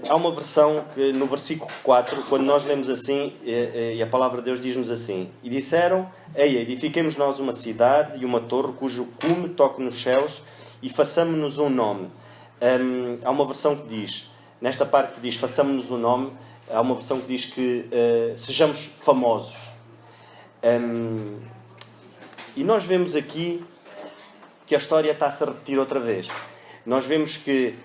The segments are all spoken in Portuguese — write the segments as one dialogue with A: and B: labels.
A: Há uma versão que no versículo 4, quando nós lemos assim, e a palavra de Deus diz-nos assim: E disseram, Eia, edifiquemos nós uma cidade e uma torre cujo cume toque nos céus e façamo-nos um nome. Há uma versão que diz, nesta parte que diz façamo-nos um nome, há uma versão que diz que sejamos famosos. E nós vemos aqui que a história está-se a repetir outra vez. Nós vemos que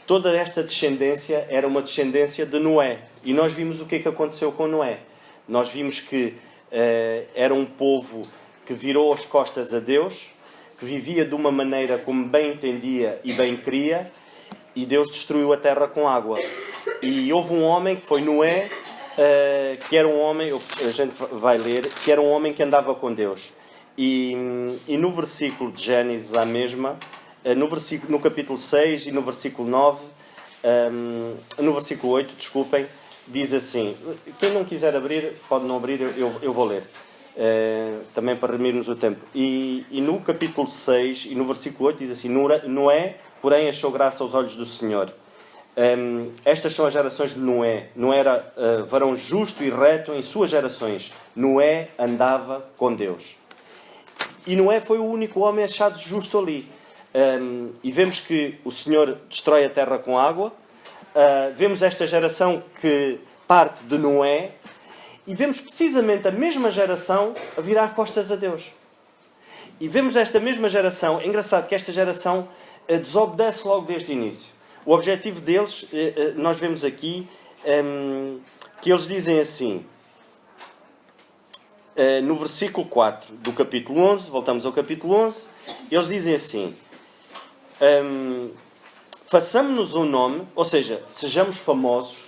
A: toda esta descendência era uma descendência de Noé. E nós vimos o que é que aconteceu com Noé. Nós vimos que era um povo que virou as costas a Deus, que vivia de uma maneira como bem entendia e bem queria, e Deus destruiu a terra com água. E houve um homem que foi Noé, que era um homem, a gente vai ler, que era um homem que andava com Deus. E no versículo de Gênesis, a mesma, no capítulo 6 e no versículo 9, no versículo 8, desculpem, diz assim, quem não quiser abrir, pode não abrir, eu vou ler, também para remirmos o tempo. E no capítulo 6 e no versículo 8 diz assim, Noé, porém, achou graça aos olhos do Senhor. Estas são as gerações de Noé. Noé era varão justo e reto em suas gerações. Noé andava com Deus. E Noé foi o único homem achado justo ali. E vemos que o Senhor destrói a terra com água. Vemos esta geração que parte de Noé. E vemos precisamente a mesma geração a virar costas a Deus. E vemos esta mesma geração. É engraçado que esta geração desobedece logo desde o início. O objetivo deles, nós vemos aqui, que eles dizem assim, no versículo 4 do capítulo 11, voltamos ao capítulo 11, eles dizem assim, façamo-nos um nome, ou seja, sejamos famosos,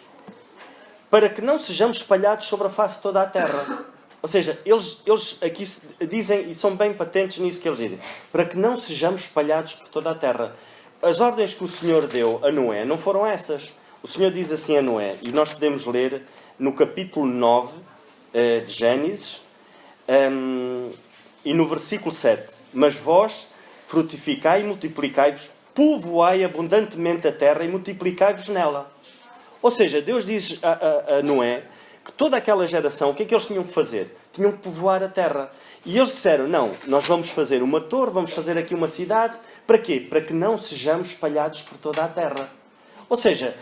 A: para que não sejamos espalhados sobre a face de toda a terra. Ou seja, eles aqui dizem, e são bem patentes nisso que eles dizem, para que não sejamos espalhados por toda a terra. As ordens que o Senhor deu a Noé não foram essas. O Senhor diz assim a Noé, e nós podemos ler no capítulo 9 de Gênesis, e no versículo 7. Mas vós frutificai e multiplicai-vos, povoai abundantemente a terra e multiplicai-vos nela. Ou seja, Deus diz a Noé que toda aquela geração, o que é que eles tinham que fazer? Tinham que povoar a terra. E eles disseram, não, nós vamos fazer uma torre, vamos fazer aqui uma cidade. Para quê? Para que não sejamos espalhados por toda a terra. Ou seja,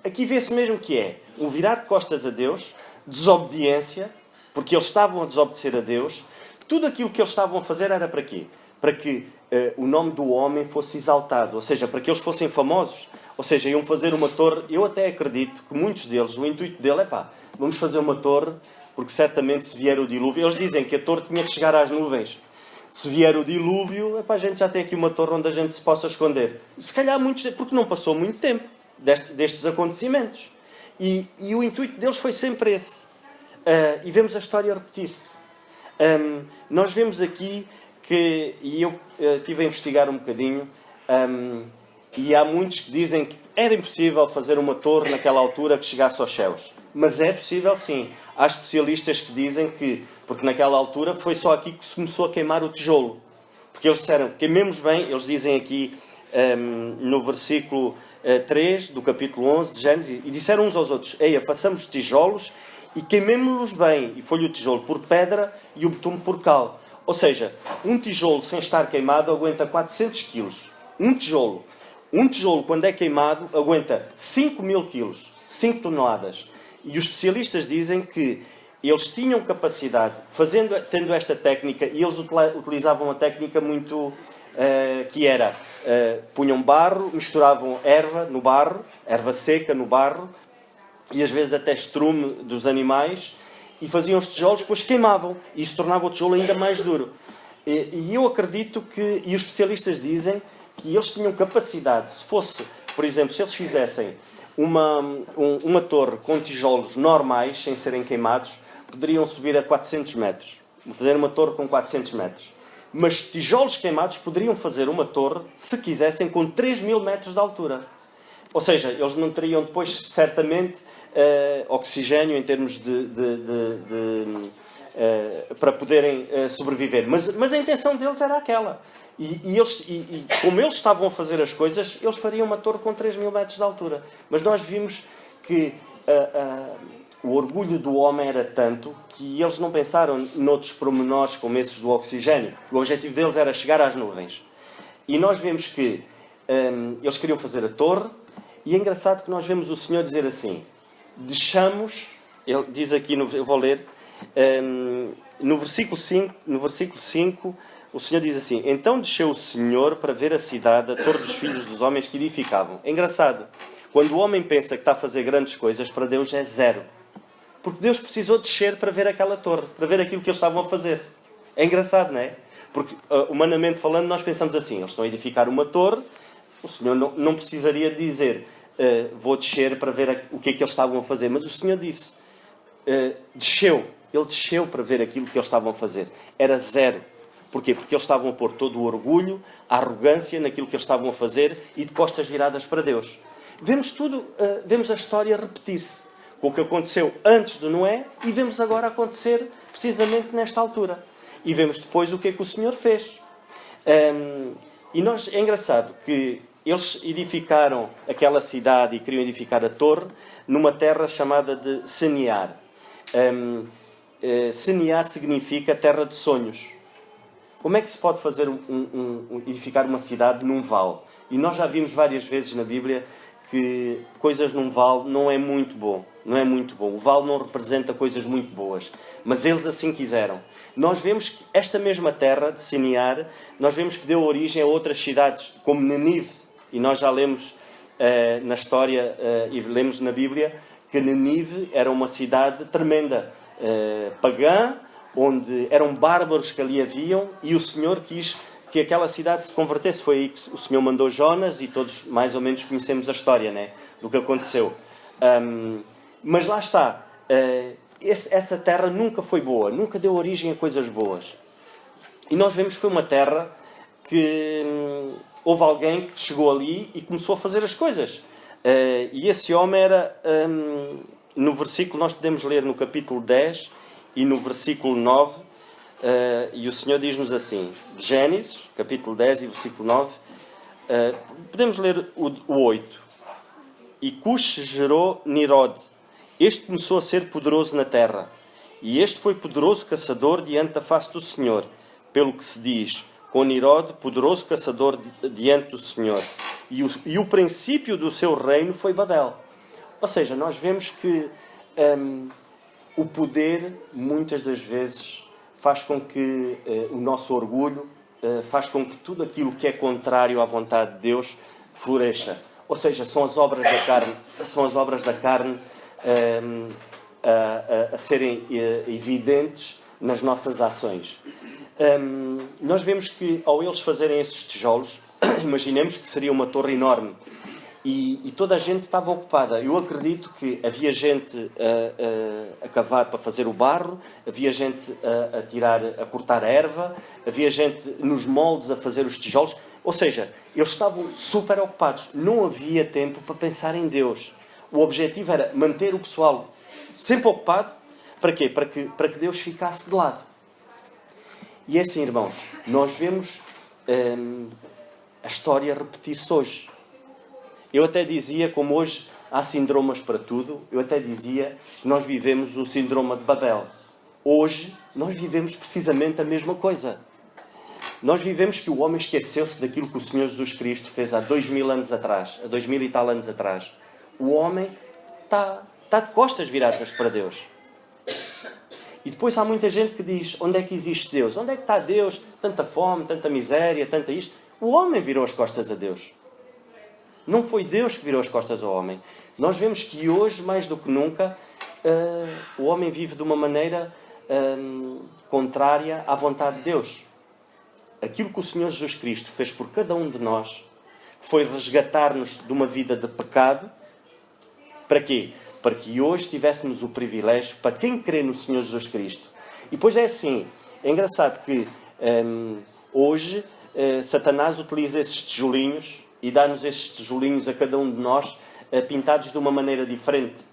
A: aqui vê-se mesmo que é um virar de costas a Deus, desobediência, porque eles estavam a desobedecer a Deus. Tudo aquilo que eles estavam a fazer era para quê? Para que o nome do homem fosse exaltado, ou seja, para que eles fossem famosos. Ou seja, iam fazer uma torre. Eu até acredito que muitos deles, o intuito dele é vamos fazer uma torre, porque certamente se vier o dilúvio... Eles dizem que a torre tinha que chegar às nuvens. Se vier o dilúvio, a gente já tem aqui uma torre onde a gente se possa esconder. Se calhar muitos... Porque não passou muito tempo destes acontecimentos. E o intuito deles foi sempre esse. E vemos a história repetir-se. Nós vemos aqui que... E eu estive a investigar um bocadinho... E há muitos que dizem que era impossível fazer uma torre naquela altura que chegasse aos céus. Mas é possível, sim. Há especialistas que dizem que, porque naquela altura foi só aqui que se começou a queimar o tijolo. Porque eles disseram, queimemos bem, eles dizem aqui no versículo 3 do capítulo 11 de Gênesis, e disseram uns aos outros, eia, façamos tijolos e queimemo-los bem. E foi o tijolo por pedra e o betume por cal. Ou seja, um tijolo sem estar queimado aguenta 400 quilos. Um tijolo, quando é queimado, aguenta 5.000 quilos, 5 toneladas. E os especialistas dizem que eles tinham capacidade, tendo esta técnica, e eles utilizavam uma técnica muito... que era, punham barro, misturavam erva seca no barro, e às vezes até estrume dos animais, e faziam os tijolos, depois queimavam, e isso tornava o tijolo ainda mais duro. E eu acredito que, e os especialistas dizem, que eles tinham capacidade, se fosse, por exemplo, se eles fizessem uma torre com tijolos normais, sem serem queimados, poderiam subir a 400 metros. Fazer uma torre com 400 metros. Mas tijolos queimados poderiam fazer uma torre, se quisessem, com 3.000 metros de altura. Ou seja, eles não teriam depois, certamente, oxigênio em termos de para poderem sobreviver. Mas a intenção deles era aquela. E como eles estavam a fazer as coisas, eles fariam uma torre com 3.000 metros de altura. Mas nós vimos que o orgulho do homem era tanto que eles não pensaram noutros pormenores como esses do oxigênio. O objetivo deles era chegar às nuvens. E nós vemos que eles queriam fazer a torre, e é engraçado que nós vemos o Senhor dizer assim, deixamos, ele diz aqui, eu vou ler, no versículo 5, o Senhor diz assim, então desceu o Senhor para ver a cidade, a torre dos filhos dos homens que edificavam. É engraçado, quando o homem pensa que está a fazer grandes coisas, para Deus é zero. Porque Deus precisou descer para ver aquela torre, para ver aquilo que eles estavam a fazer. É engraçado, não é? Porque, humanamente falando, nós pensamos assim, eles estão a edificar uma torre, o Senhor não precisaria dizer, vou descer para ver o que é que eles estavam a fazer. Mas o Senhor disse, desceu. Ele desceu para ver aquilo que eles estavam a fazer. Era zero. Porquê? Porque eles estavam a pôr todo o orgulho, a arrogância naquilo que eles estavam a fazer e de costas viradas para Deus. Vemos a história repetir-se com o que aconteceu antes de Noé e vemos agora acontecer precisamente nesta altura. E vemos depois o que é que o Senhor fez. É engraçado que eles edificaram aquela cidade e queriam edificar a torre numa terra chamada de Seniar. Seniar significa terra de sonhos. Como é que se pode fazer edificar uma cidade num vale? E nós já vimos várias vezes na Bíblia que coisas num vale não é muito bom. Não é muito bom. O vale não representa coisas muito boas. Mas eles assim quiseram. Nós vemos que esta mesma terra de Seniar, nós vemos que deu origem a outras cidades, como Nínive. E nós já lemos na história e lemos na Bíblia que Nínive era uma cidade tremenda, pagã, onde eram bárbaros que ali haviam, e o Senhor quis que aquela cidade se convertesse. Foi aí que o Senhor mandou Jonas, e todos mais ou menos conhecemos a história, né, do que aconteceu. Mas lá está, essa terra nunca foi boa, nunca deu origem a coisas boas. E nós vemos que foi uma terra que houve alguém que chegou ali e começou a fazer as coisas. E esse homem era, no versículo, nós podemos ler no capítulo 10 e no versículo 9, e o Senhor diz-nos assim, de Gênesis, capítulo 10 e versículo 9, podemos ler o 8. E Cush gerou Nirod. Este começou a ser poderoso na terra. E este foi poderoso caçador diante da face do Senhor. Pelo que se diz, com Nirod, poderoso caçador diante do Senhor. E o princípio do seu reino foi Babel. Ou seja, nós vemos que o poder, muitas das vezes, faz com que o nosso orgulho, faz com que tudo aquilo que é contrário à vontade de Deus floresça. Ou seja, são as obras da carne, a serem evidentes nas nossas ações. Nós vemos que, ao eles fazerem esses tijolos, imaginemos que seria uma torre enorme, e toda a gente estava ocupada. Eu acredito que havia gente a cavar para fazer o barro, havia gente a cortar a erva, havia gente nos moldes a fazer os tijolos. Ou seja, eles estavam super ocupados. Não havia tempo para pensar em Deus. O objetivo era manter o pessoal sempre ocupado. Para quê? Para que Deus ficasse de lado. E é assim, irmãos, nós vemos a história repetir-se hoje. Eu até dizia, como hoje há síndromes para tudo, eu até dizia que nós vivemos o síndrome de Babel. Hoje, nós vivemos precisamente a mesma coisa. Nós vivemos que o homem esqueceu-se daquilo que o Senhor Jesus Cristo fez há 2000 anos atrás, há 2000 e tal anos atrás. O homem está de costas viradas para Deus. E depois há muita gente que diz, onde é que existe Deus? Onde é que está Deus? Tanta fome, tanta miséria, tanta isto. O homem virou as costas a Deus. Não foi Deus que virou as costas ao homem. Nós vemos que hoje, mais do que nunca, o homem vive de uma maneira contrária à vontade de Deus. Aquilo que o Senhor Jesus Cristo fez por cada um de nós foi resgatar-nos de uma vida de pecado. Para quê? Para que hoje tivéssemos o privilégio, para quem crê no Senhor Jesus Cristo. E depois é assim, é engraçado que hoje Satanás utiliza esses tijolinhos e dá-nos estes tijolinhos a cada um de nós pintados de uma maneira diferente.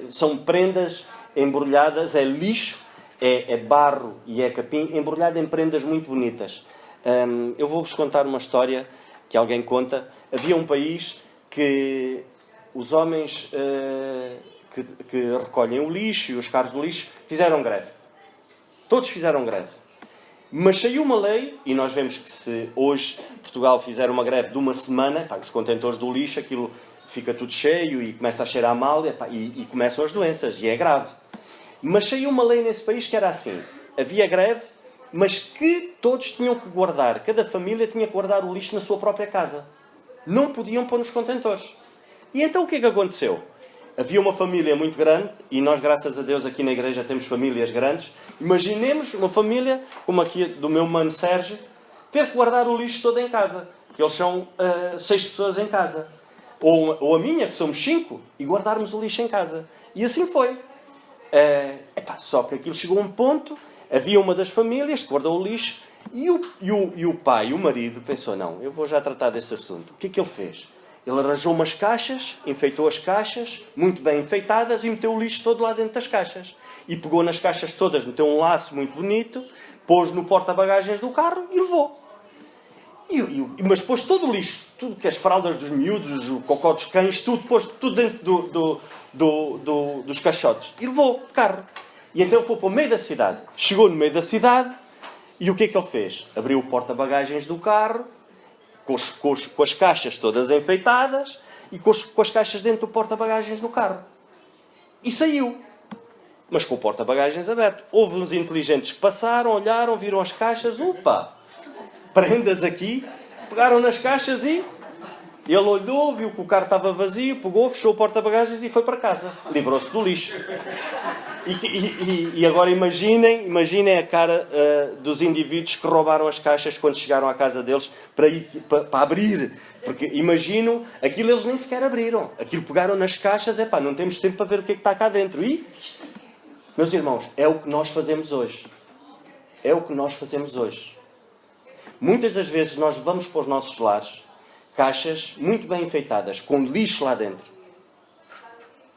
A: São prendas embrulhadas, é lixo, é barro e é capim, embrulhado em prendas muito bonitas. Eu vou-vos contar uma história que alguém conta. Havia um país que os homens que recolhem o lixo e os carros do lixo fizeram greve. Todos fizeram greve. Mas saiu uma lei, e nós vemos que se hoje Portugal fizer uma greve de uma semana, os contentores do lixo, aquilo fica tudo cheio e começa a cheirar mal e começam as doenças, e é grave. Mas saiu uma lei nesse país que era assim. Havia greve, mas que todos tinham que guardar. Cada família tinha que guardar o lixo na sua própria casa. Não podiam pôr nos contentores. E então o que é que aconteceu? Havia uma família muito grande, e nós, graças a Deus, aqui na igreja temos famílias grandes. Imaginemos uma família, como aqui do meu mano Sérgio, ter que guardar o lixo todo em casa. Que eles são 6 pessoas em casa. Ou a minha, que somos 5, e guardarmos o lixo em casa. E assim foi. Só que aquilo chegou a um ponto, havia uma das famílias que guardou o lixo, e o pai, o marido, pensou, não, eu vou já tratar desse assunto. O que é que ele fez? Ele arranjou umas caixas, enfeitou as caixas, muito bem enfeitadas, e meteu o lixo todo lá dentro das caixas. E pegou nas caixas todas, meteu um laço muito bonito, pôs no porta-bagagens do carro e levou. Mas pôs todo o lixo, tudo que as fraldas dos miúdos, o cocó dos cães, tudo, pôs tudo dentro dos caixotes. E levou de carro. E então ele foi para o meio da cidade. Chegou no meio da cidade, e o que é que ele fez? Abriu o porta-bagagens do carro, com as caixas todas enfeitadas e com as caixas dentro do porta-bagagens do carro. E saiu. Mas com o porta-bagagens aberto. Houve uns inteligentes que passaram, olharam, viram as caixas. Opa! Prendas aqui. Pegaram nas caixas e... Ele olhou, viu que o carro estava vazio, pegou, fechou o porta-bagagens e foi para casa. Livrou-se do lixo. E agora imaginem a cara dos indivíduos que roubaram as caixas quando chegaram à casa deles para abrir. Porque imagino, aquilo eles nem sequer abriram. Aquilo pegaram nas caixas, não temos tempo para ver o que é que está cá dentro. E, meus irmãos, é o que nós fazemos hoje. É o que nós fazemos hoje. Muitas das vezes nós vamos para os nossos lares caixas muito bem enfeitadas, com lixo lá dentro.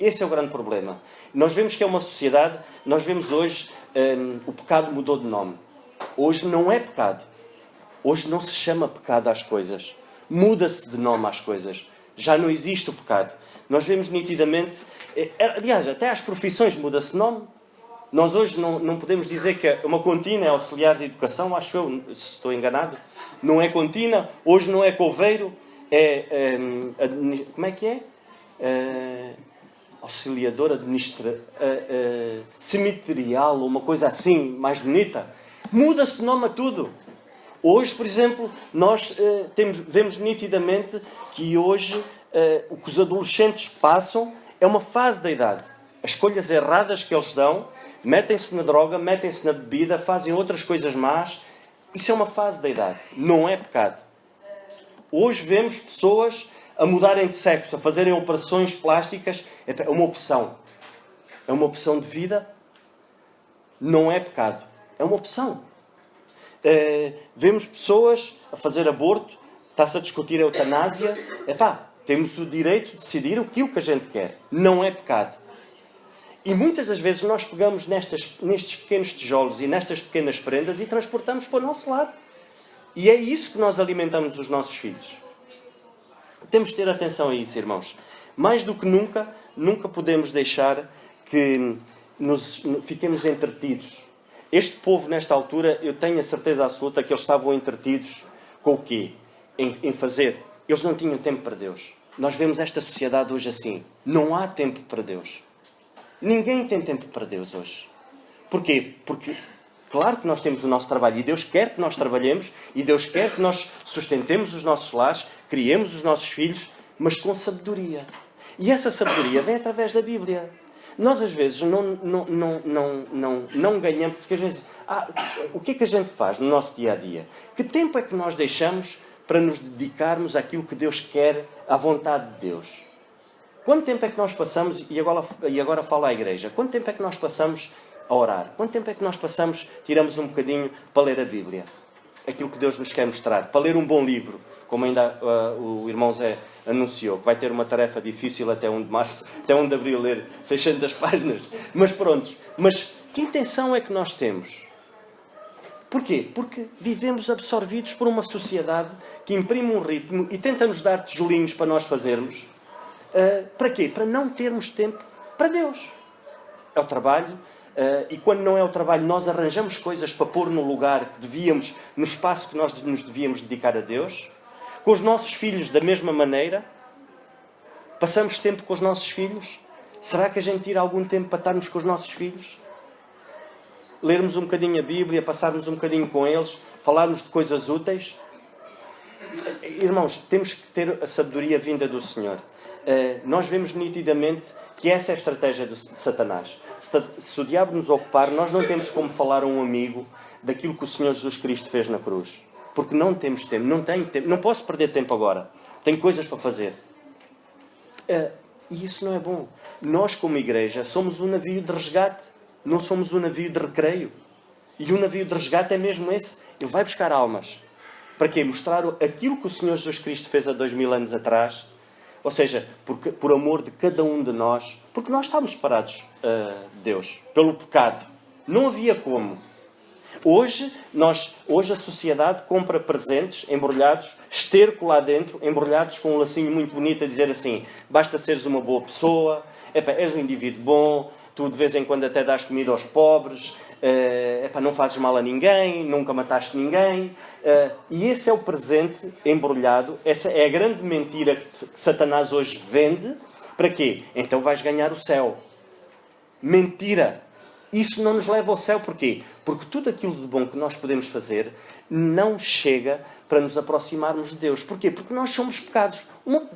A: Esse é o grande problema. Nós vemos que é uma sociedade, nós vemos hoje, o pecado mudou de nome. Hoje não é pecado. Hoje não se chama pecado às coisas. Muda-se de nome às coisas. Já não existe o pecado. Nós vemos nitidamente, aliás, até às profissões muda-se de nome. Nós hoje não podemos dizer que uma contina é auxiliar de educação, acho eu, se estou enganado. Não é contina, hoje não é coveiro, como é que é? Auxiliador cemiterial, ou uma coisa assim, mais bonita. Muda-se de nome a tudo. Hoje, por exemplo, nós vemos nitidamente que hoje o que os adolescentes passam é uma fase da idade. As escolhas erradas que eles dão, metem-se na droga, metem-se na bebida, fazem outras coisas más. Isso é uma fase da idade. Não é pecado. Hoje vemos pessoas a mudarem de sexo, a fazerem operações plásticas. É uma opção. É uma opção de vida. Não é pecado. É uma opção. Vemos pessoas a fazer aborto. Está-se a discutir a eutanásia. Temos o direito de decidir aquilo que a gente quer. Não é pecado. E muitas das vezes nós pegamos nestes pequenos tijolos e nestas pequenas prendas e transportamos para o nosso lado. E é isso que nós alimentamos os nossos filhos. Temos de ter atenção a isso, irmãos. Mais do que nunca, nunca podemos deixar que fiquemos entretidos. Este povo, nesta altura, eu tenho a certeza absoluta que eles estavam entretidos com o quê? Em fazer. Eles não tinham tempo para Deus. Nós vemos esta sociedade hoje assim. Não há tempo para Deus. Ninguém tem tempo para Deus hoje. Porquê? Porque, claro que nós temos o nosso trabalho e Deus quer que nós trabalhemos e Deus quer que nós sustentemos os nossos lares, criemos os nossos filhos, mas com sabedoria. E essa sabedoria vem através da Bíblia. Nós às vezes não ganhamos, porque às vezes, o que é que a gente faz no nosso dia-a-dia? Que tempo é que nós deixamos para nos dedicarmos àquilo que Deus quer, à vontade de Deus? Quanto tempo é que nós passamos, e agora fala a igreja, quanto tempo é que nós passamos a orar? Quanto tempo é que nós tiramos um bocadinho para ler a Bíblia? aquilo que Deus nos quer mostrar. Para ler um bom livro, como ainda o irmão Zé anunciou, que vai ter uma tarefa difícil até 1 de março, até 1 de abril, ler 600 páginas. Mas pronto. Mas que intenção é que nós temos? Porquê? Porque vivemos absorvidos por uma sociedade que imprime um ritmo e tenta nos dar tijolinhos para nós fazermos. Para quê? Para não termos tempo para Deus. É o trabalho. E quando não é o trabalho, nós arranjamos coisas para pôr no lugar que devíamos, no espaço que nós nos devíamos dedicar a Deus. Com os nossos filhos, da mesma maneira. Passamos tempo com os nossos filhos. Será que a gente tira algum tempo para estarmos com os nossos filhos? Lermos um bocadinho a Bíblia, passarmos um bocadinho com eles, falarmos de coisas úteis? Irmãos, temos que ter a sabedoria vinda do Senhor. Nós vemos nitidamente que essa é a estratégia de Satanás. Se o diabo nos ocupar, nós não temos como falar a um amigo daquilo que o Senhor Jesus Cristo fez na cruz. Porque não temos tempo, não tenho tempo, não posso perder tempo agora. Tenho coisas para fazer. E isso não é bom. Nós, como igreja, somos um navio de resgate. Não somos um navio de recreio. E o navio de resgate é mesmo esse. Ele vai buscar almas. Para quê? Mostrar aquilo que o Senhor Jesus Cristo fez há 2000 anos atrás. Ou seja, por amor de cada um de nós. Porque nós estávamos separados de Deus. Pelo pecado. Não havia como. Hoje a sociedade compra presentes embrulhados, esterco lá dentro, embrulhados com um lacinho muito bonito a dizer assim: basta seres uma boa pessoa, és um indivíduo bom, tu de vez em quando até dás comida aos pobres, não fazes mal a ninguém, nunca mataste ninguém. E esse é o presente embrulhado, essa é a grande mentira que Satanás hoje vende. Para quê? Então vais ganhar o céu. Mentira! Isso não nos leva ao céu. Porquê? Porque tudo aquilo de bom que nós podemos fazer não chega para nos aproximarmos de Deus. Porquê? Porque nós somos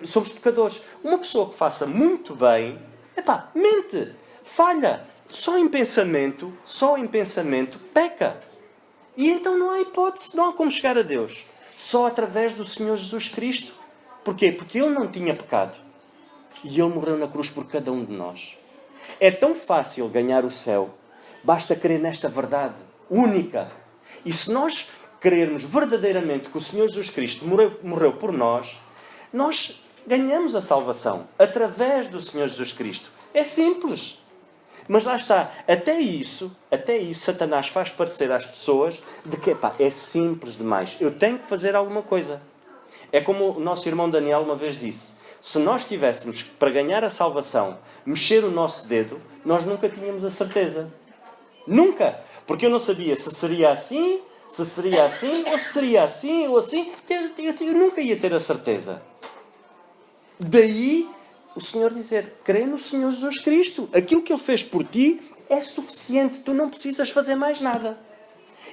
A: somos pecadores. Uma pessoa que faça muito bem, mente, falha. Só em pensamento, peca. E então não há hipótese, não há como chegar a Deus. Só através do Senhor Jesus Cristo. Porquê? Porque Ele não tinha pecado. E Ele morreu na cruz por cada um de nós. É tão fácil ganhar o céu. Basta crer nesta verdade única. E se nós crermos verdadeiramente que o Senhor Jesus Cristo morreu por nós, nós ganhamos a salvação através do Senhor Jesus Cristo. É simples. Mas lá está. Até isso, Satanás faz parecer às pessoas de que é simples demais. Eu tenho que fazer alguma coisa. É como o nosso irmão Daniel uma vez disse: se nós tivéssemos, para ganhar a salvação, mexer o nosso dedo, nós nunca tínhamos a certeza. Nunca! Porque eu não sabia se seria assim, ou se seria assim, ou assim. Eu nunca ia ter a certeza. Daí o Senhor dizer: crê no Senhor Jesus Cristo. Aquilo que Ele fez por ti é suficiente. Tu não precisas fazer mais nada.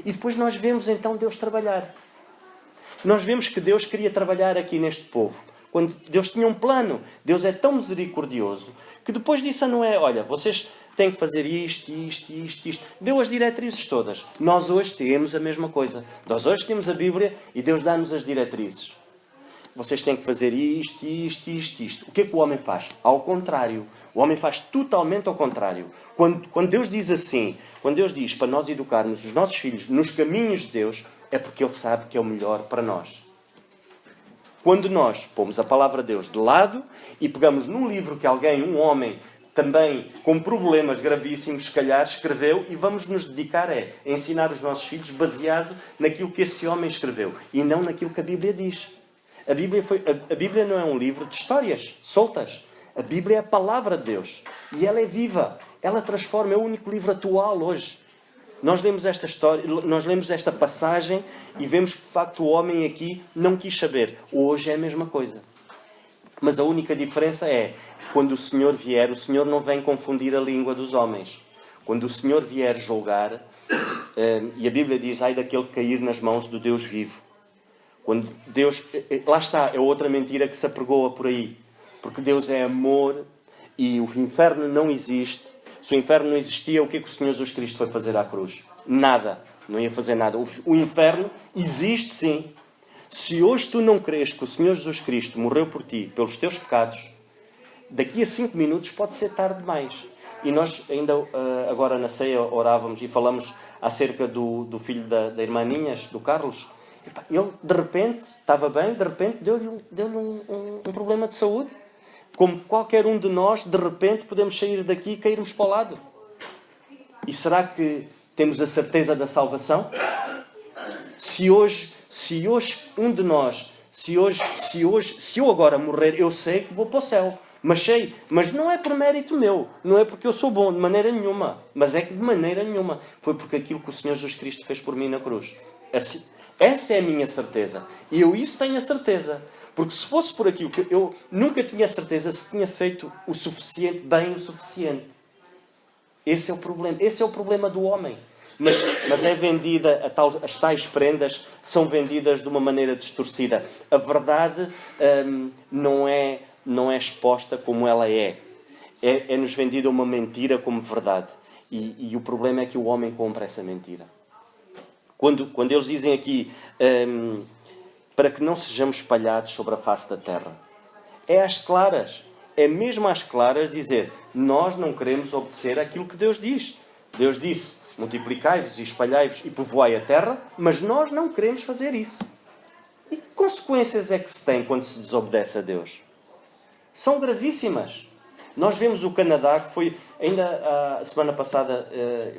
A: E depois nós vemos então Deus trabalhar. Nós vemos que Deus queria trabalhar aqui neste povo. Quando Deus tinha um plano, Deus é tão misericordioso que depois disse a Noé: olha, vocês têm que fazer isto. Deu as diretrizes todas. Nós hoje temos a mesma coisa. Nós hoje temos a Bíblia e Deus dá-nos as diretrizes. Vocês têm que fazer isto. O que é que o homem faz? Ao contrário. O homem faz totalmente ao contrário. Quando Deus diz assim, quando Deus diz para nós educarmos os nossos filhos nos caminhos de Deus, é porque Ele sabe que é o melhor para nós. Quando nós pomos a palavra de Deus de lado e pegamos num livro que um homem, também com problemas gravíssimos, se calhar, escreveu, e vamos nos dedicar a ensinar os nossos filhos baseado naquilo que esse homem escreveu e não naquilo que a Bíblia diz. A Bíblia não é um livro de histórias soltas. A Bíblia é a palavra de Deus. E ela é viva. Ela transforma, é o único livro atual hoje. Nós lemos esta história, nós lemos esta passagem e vemos que de facto o homem aqui não quis saber. Hoje é a mesma coisa. Mas a única diferença é, quando o Senhor vier, o Senhor não vem confundir a língua dos homens. Quando o Senhor vier julgar, e a Bíblia diz: ai daquele que cair nas mãos do Deus vivo. Quando Deus, lá está, é outra mentira que se apregoa por aí. Porque Deus é amor e o inferno não existe. Se o inferno não existia, o que é que o Senhor Jesus Cristo foi fazer à cruz? Nada. Não ia fazer nada. O inferno existe sim. Se hoje tu não crês que o Senhor Jesus Cristo morreu por ti, pelos teus pecados, daqui a 5 minutos pode ser tarde demais. E nós ainda agora na ceia orávamos e falamos acerca do filho da irmã Ninhas, do Carlos. Ele, de repente, estava bem, de repente deu-lhe um problema de saúde. Como qualquer um de nós, de repente, podemos sair daqui e cairmos para o lado. E será que temos a certeza da salvação? Se hoje um de nós, se eu agora morrer, eu sei que vou para o céu. Mas não é por mérito meu, não é porque eu sou bom, de maneira nenhuma. Mas é que de maneira nenhuma. Foi porque aquilo que o Senhor Jesus Cristo fez por mim na cruz. Assim, essa é a minha certeza. E eu isso tenho a certeza. Porque se fosse por aquilo que eu nunca tinha certeza se tinha feito o suficiente, bem o suficiente. Esse é o problema. Esse é o problema do homem. Mas é vendida, as tais prendas são vendidas de uma maneira distorcida. A verdade não é exposta como ela é. É-nos vendida uma mentira como verdade. E o problema é que o homem compra essa mentira. Quando eles dizem aqui, para que não sejamos espalhados sobre a face da terra, é às claras. É mesmo às claras dizer, nós não queremos obedecer aquilo que Deus diz. Deus disse, multiplicai-vos e espalhai-vos e povoai a terra, mas nós não queremos fazer isso. E que consequências é que se tem quando se desobedece a Deus? São gravíssimas. Nós vemos o Canadá, que foi, ainda a semana passada,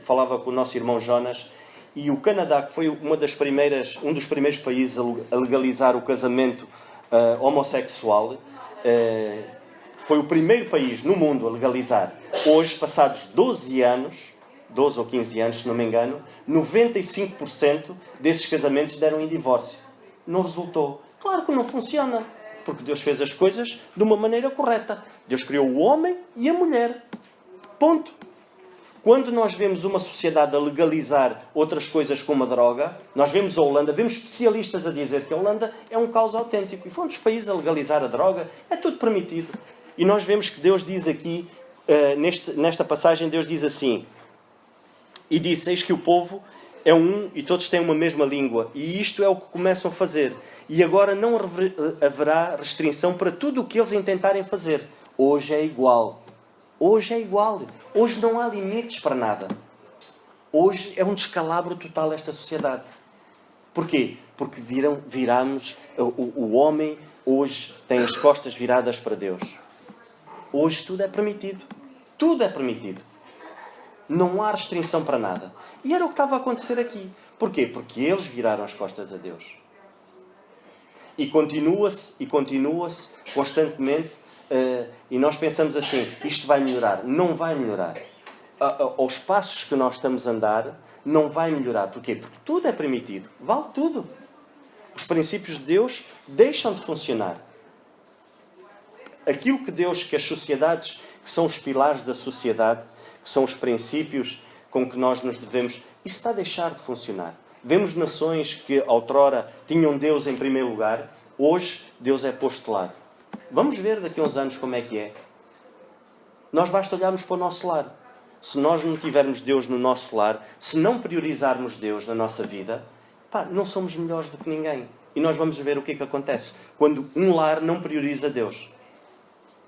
A: falava com o nosso irmão Jonas, e o Canadá, que foi um dos primeiros países a legalizar o casamento homossexual, foi o primeiro país no mundo a legalizar. Hoje, passados 12 ou 15 anos, se não me engano, 95% desses casamentos deram em divórcio. Não resultou. Claro que não funciona. Porque Deus fez as coisas de uma maneira correta. Deus criou o homem e a mulher. Ponto. Quando nós vemos uma sociedade a legalizar outras coisas como a droga, nós vemos a Holanda, vemos especialistas a dizer que a Holanda é um caos autêntico. E foi um dos países a legalizar a droga. É tudo permitido. E nós vemos que Deus diz aqui, nesta passagem, Deus diz assim, e disse, eis que o povo é um e todos têm uma mesma língua. E isto é o que começam a fazer. E agora não haverá restrição para tudo o que eles intentarem fazer. Hoje é igual. Hoje é igual. Hoje não há limites para nada. Hoje é um descalabro total esta sociedade. Porquê? Porque viramos... O homem hoje tem as costas viradas para Deus. Hoje tudo é permitido. Tudo é permitido. Não há restrição para nada. E era o que estava a acontecer aqui. Porquê? Porque eles viraram as costas a Deus. E continua-se constantemente. E nós pensamos assim, isto vai melhorar. Não vai melhorar. Aos passos que nós estamos a andar, não vai melhorar. Porquê? Porque tudo é permitido. Vale tudo. Os princípios de Deus deixam de funcionar. Aquilo que as sociedades, que são os pilares da sociedade, que são os princípios com que nós nos devemos, isso está a deixar de funcionar. Vemos nações que outrora tinham Deus em primeiro lugar, hoje Deus é posto de lado. Vamos ver daqui a uns anos como é que é. Nós basta olharmos para o nosso lar. Se nós não tivermos Deus no nosso lar, se não priorizarmos Deus na nossa vida, não somos melhores do que ninguém. E nós vamos ver o que é que acontece quando um lar não prioriza Deus.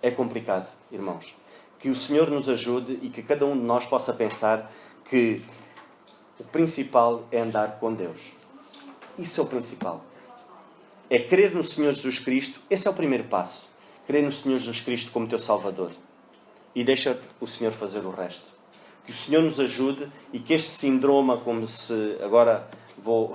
A: É complicado, irmãos. Que o Senhor nos ajude e que cada um de nós possa pensar que o principal é andar com Deus. Isso é o principal. É crer no Senhor Jesus Cristo. Esse é o primeiro passo. Crer no Senhor Jesus Cristo como teu Salvador. E deixa o Senhor fazer o resto. Que o Senhor nos ajude e que este síndrome, como se agora vou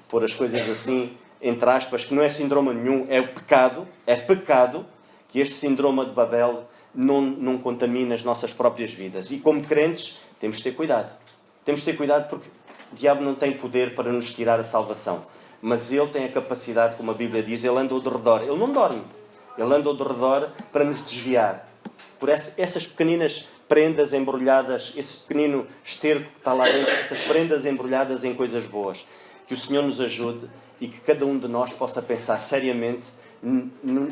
A: pôr as coisas assim, entre aspas, que não é síndrome nenhum, é o pecado. É pecado que este síndrome de Babel não contamina as nossas próprias vidas. E como crentes, temos de ter cuidado. Temos de ter cuidado porque o diabo não tem poder para nos tirar a salvação. Mas ele tem a capacidade, como a Bíblia diz, ele anda ao redor. Ele não dorme. Ele anda ao redor para nos desviar. Por essas pequeninas prendas embrulhadas, esse pequenino esterco que está lá dentro, essas prendas embrulhadas em coisas boas. Que o Senhor nos ajude e que cada um de nós possa pensar seriamente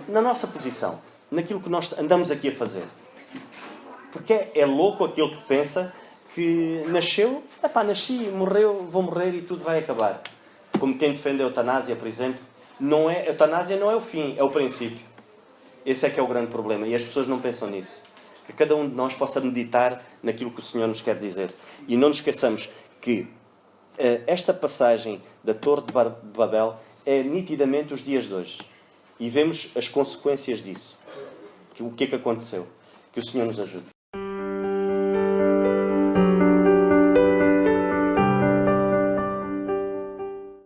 A: na nossa posição. Naquilo que nós andamos aqui a fazer. Porque é louco aquele que pensa que nasceu, nasci, morreu, vou morrer e tudo vai acabar. Como quem defende a eutanásia, por exemplo. A eutanásia não é o fim, é o princípio. Esse é que é o grande problema. E as pessoas não pensam nisso. Que cada um de nós possa meditar naquilo que o Senhor nos quer dizer. E não nos esqueçamos que esta passagem da Torre de Babel é nitidamente os dias de hoje. E vemos as consequências disso. O que é que aconteceu? Que o Senhor nos ajude.